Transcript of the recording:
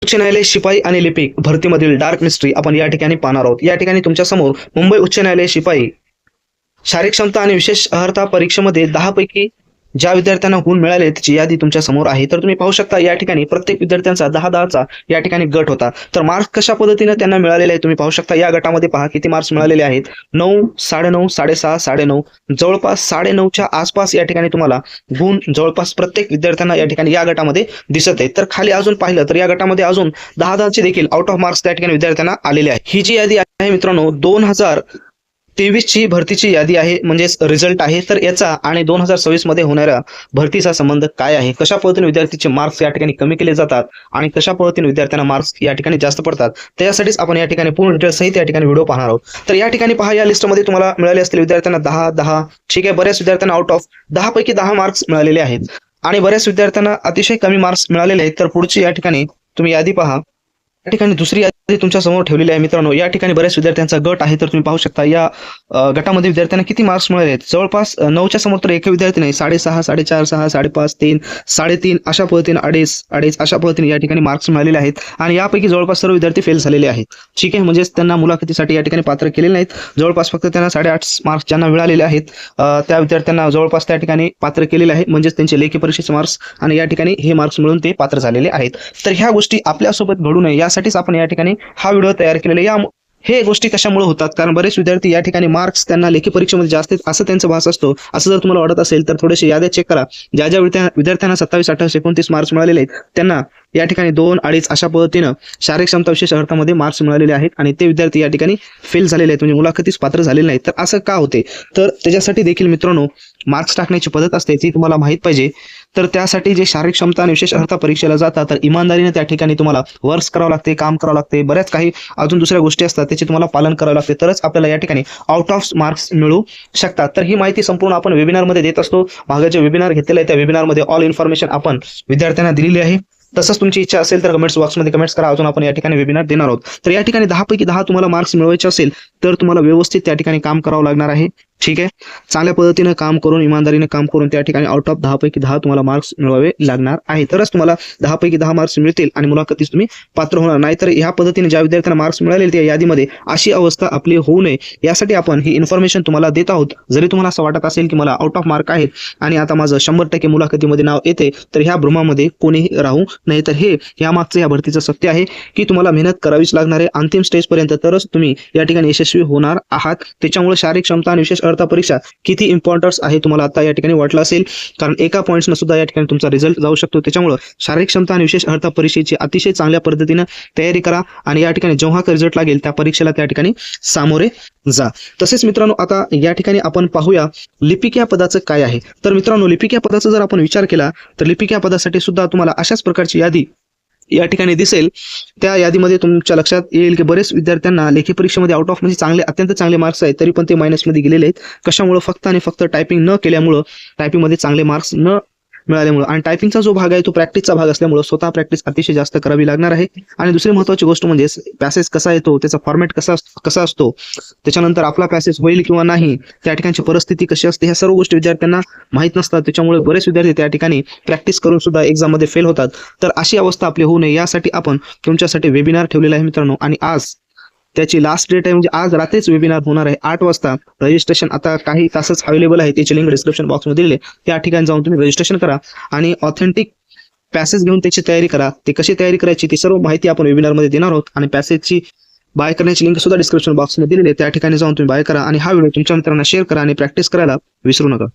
उच्च न्यायालय शिपाई आणि लिपिक भरतीमधील डार्क मिस्ट्री आपण या ठिकाणी पाहणार आहोत। या ठिकाणी तुमच्या समोर मुंबई उच्च न्यायालय शिपाई शारीरिक क्षमता आणि विशेष अर्हता परीक्षेमध्ये 10 पैकी ज्या विद्यार्थ्यांना गुण मिळाले त्याची यादी तुमच्या समोर आहे। तर तुम्ही पाहू शकता या ठिकाणी प्रत्येक विद्यार्थ्यांचा 10-10चा या ठिकाणी गट होता। तर मार्क्स कशा पद्धतीने त्यांना मिळालेले आहे तुम्ही पाहू शकता। या गटामध्ये पहा किती मार्क्स मिळालेले आहेत, 9, 9.5, 6.5, 9.5, जवळपास 9.5च्या आसपास या ठिकाणी तुम्हाला गुण जवळपास प्रत्येक विद्यार्थ्यांना या ठिकाणी या गटामध्ये दिसत आहे। तर खाली अजून पाहिलं तर या गटामध्ये अजून 10-10चे देखील आउट ऑफ मार्क्स त्या ठिकाणी विद्यार्थ्यांना आलेले आहे। ही जी यादी आहे मित्रांनो 2023 ची भरतीची यादी आहे, म्हणजे रिझल्ट आहे। तर याचा आणि 2026 मध्ये होणाऱ्या भरतीचा संबंध काय आहे, कशा पद्धतीने विद्यार्थीचे मार्क्स या ठिकाणी कमी केले जातात आणि कशा पद्धतीने विद्यार्थ्यांना मार्क्स या ठिकाणी जास्त पडतात, त्यासाठीच आपण या ठिकाणी पूर्ण डिटेल्स सहित या ठिकाणी व्हिडिओ पाहणार आहोत। तर या ठिकाणी पहा या लिस्टमध्ये तुम्हाला मिळाले असतील विद्यार्थ्यांना 10-10, ठीक आहे। बऱ्याच विद्यार्थ्यांना आउट ऑफ 10 पैकी 10 मार्क्स मिळालेले आहेत आणि बऱ्याच विद्यार्थ्यांना अतिशय कमी मार्क्स मिळालेले आहेत। तर पुढची या ठिकाणी तुम्ही यादी पहा। या ठिकाणी दुसरी यादी तुमच्या समोर ठेवलेली आहे मित्रांनो। या ठिकाणी बऱ्याच विद्यार्थ्यांचा गट आहे। तर तुम्ही पाहू शकता या गटामध्ये विद्यार्थ्यांना किती मार्क्स मिळाले आहेत। जवळपास 9च्या समोर तर एक विद्यार्थी नाही, 6.5, 4.5, 6, 5.5, 3, 3.5 अशा पद्धतीने 2.5 अशा पद्धतीने या ठिकाणी मार्क्स मिळालेले आहेत आणि यापैकी जवळपास सर्व विद्यार्थी फेल झालेले आहेत, ठीक आहे। म्हणजेच त्यांना मुलाखतीसाठी या ठिकाणी पात्र केलेले नाहीत। जवळपास फक्त त्यांना 8.5 मार्क्स ज्यांना मिळालेले आहेत त्या विद्यार्थ्यांना जवळपास त्या ठिकाणी पात्र केलेले आहे, म्हणजेच त्यांचे लेखी परीक्षेचे मार्क्स आणि या ठिकाणी हे मार्क्स मिळून ते पात्र झालेले आहेत। तर ह्या गोष्टी आपल्यासोबत घडू नये यासाठीच आपण या ठिकाणी हा व्हिडिओ तयार केलेला आहे। हे गोष्टी कशामुळे होतात, कारण बरेच विद्यार्थी या ठिकाणी मार्क्स त्यांना लेखी परीक्षेमध्ये जास्त आहेत असं त्यांचा भास असतो। असं जर तुम्हाला वाटत असेल तर थोडेसे याद्या चेक करा। ज्या ज्या विद्यार्थ्यांना 27, 28, 29 मार्क्स मिळालेले आहेत त्यांना या ठिकाणी 2, 2.5 अशा पद्धतीनं शारीरिक क्षमता विशेष अर्थामध्ये मार्क्स मिळालेले आहेत आणि ते विद्यार्थी या ठिकाणी फेल झालेले आहेत, म्हणजे मुलाखतीस पात्र झालेले नाहीत। तर असं का होते, तर त्याच्यासाठी देखील मित्रांनो मार्क्स टाकण्याची पद्धत असते ती तुम्हाला माहित पाहिजे। तर त्यासाठी जे शारीरिक क्षमता आणि विशेष अर्हता परीक्षेला जातात तर इमानदारीने त्या ठिकाणी तुम्हाला वर्क्स करावं लागते, काम करावं लागते, बऱ्याच काही अजून दुसऱ्या गोष्टी असतात त्याचे तुम्हाला पालन करावं लागते, तरच आपल्याला या ठिकाणी आउट ऑफ मार्क्स मिळू शकतात। तर ही माहिती संपूर्ण आपण वेबिनारमध्ये देत असतो। मागे वेबिनार घेतलेला आहे त्या वेबिनारमध्ये ऑल इन्फॉर्मेशन आपण विद्यार्थ्यांना दिलेली आहे। तसंच तुमची इच्छा असेल तर कमेंट्स बॉक्समध्ये कमेंट्स करा, अजून आपण या ठिकाणी वेबिनार देणार आहोत। तर या ठिकाणी 10 पैकी 10 तुम्हाला मार्क्स मिळवायचे असेल तर तुम्हाला व्यवस्थित त्या ठिकाणी काम करावं लागणार आहे, ठीक आहे। चांगल्या पद्धतीने काम करून इमानदारीने काम करून त्या ठिकाणी आउट ऑफ 10 पैकी 10 तुम्हाला मार्क्स मिळवावे लागणार आहे, तरच तुम्हाला 10 पैकी 10 मार्क्स मिळतील आणि मुलाखतीस तुम्ही पात्र होणार। नाहीतर ह्या पद्धतीने ज्या विद्यार्थ्यांना मार्क्स मिळाले त्या यादीमध्ये अशी अवस्था आपली होऊ नये यासाठी आपण ही इन्फॉर्मेशन तुम्हाला देत आहोत। जरी तुम्हाला असं वाटत असेल की मला आउट ऑफ मार्क आहेत आणि आता माझं 100% मुलाखतीमध्ये नाव येते तर ह्या भ्रमामध्ये कोणीही राहू नये। तर हे यामागचं या भरतीचं सत्य आहे की तुम्हाला मेहनत करावीच लागणार आहे अंतिम स्टेज पर्यंत, तरच तुम्ही या ठिकाणी यशस्वी होणार आहात। त्याच्यामुळे शारीरिक क्षमता आणि विशेष अर्हता परीक्षा किती इम्पॉर्टन्स आहे तुम्हाला आता या ठिकाणी वाटलं असेल, कारण एका पॉईंट्सनं सुद्धा या ठिकाणी तुमचा रिझल्ट जाऊ शकतो। त्याच्यामुळे शारीरिक क्षमता आणि विशेष अर्हता परीक्षेची अतिशय चांगल्या पद्धतीने तयारी करा आणि या ठिकाणी जेव्हा रिझल्ट लागेल त्या परीक्षेला त्या ठिकाणी सामोरे जा। तसेच मित्रांनो आता या ठिकाणी आपण पाहूया लिपिक या पदाचं काय आहे। तर मित्रांनो लिपिक या पदाचा जर आपण विचार केला तर लिपिक या पदासाठी सुद्धा तुम्हाला अशाच प्रकारची यादी या ठिकाणी दिसेल। त्या यादीमध्ये तुमच्या लक्षात येईल की बरेच विद्यार्थ्यांना लेखी परीक्षेमध्ये आउट ऑफ म्हणजे चांगले अत्यंत चांगले मार्क्स आहेत तरी पण ते मायनसमध्ये गेलेले आहेत। कशामुळे, फक्त आणि फक्त टायपिंग न केल्यामुळं, टायपिंगमध्ये चांगले मार्क्स न मिळाल्यामुळे आणि टायपिंगचा जो भाग आहे तो प्रॅक्टिसचा भाग असल्यामुळे स्वतः प्रॅक्टिस अतिशय जास्त करावी लागणार आहे। आणि दुसरी महत्त्वाची गोष्ट म्हणजे पॅसेज कसा येतो, त्याचा फॉर्मॅट कसा असतो, त्याच्यानंतर आपला पॅसेज होईल किंवा नाही, त्या ठिकाणची परिस्थिती कशी असते, ह्या सर्व गोष्टी विद्यार्थ्यांना माहीत नसतात। त्याच्यामुळे बरेच विद्यार्थी त्या ठिकाणी प्रॅक्टिस करून सुद्धा एक्झाममध्ये फेल होतात। तर अशी अवस्था आपली होऊ नये यासाठी आपण तुमच्यासाठी वेबिनार ठेवलेला आहे मित्रांनो आणि आज त्याची लास्ट डेट आहे, म्हणजे आज रात्रीच वेबिनार होणार आहे 8 वाजता। रजिस्ट्रेशन आता काही तासच अवेलेबल आहे, त्याची लिंक डिस्क्रिप्शन बॉक्समध्ये दिली आहे, त्या ठिकाणी जाऊन तुम्ही रजिस्ट्रेशन करा आणि ऑथेंटिक पॅसेज घेऊन त्याची तयारी करा। ते कशी तयारी करायची ती सर्व माहिती आपण वेबिनारमध्ये देणार आहोत आणि पॅसेजची बाय करण्याची लिंक सुद्धा डिस्क्रिप्शन बॉक्समध्ये दिलेली आहे, त्या ठिकाणी जाऊन तुम्ही बाय करा आणि हा व्हिडिओ तुमच्या मित्रांना शेअर करा आणि प्रॅक्टिस करायला विसरू नका।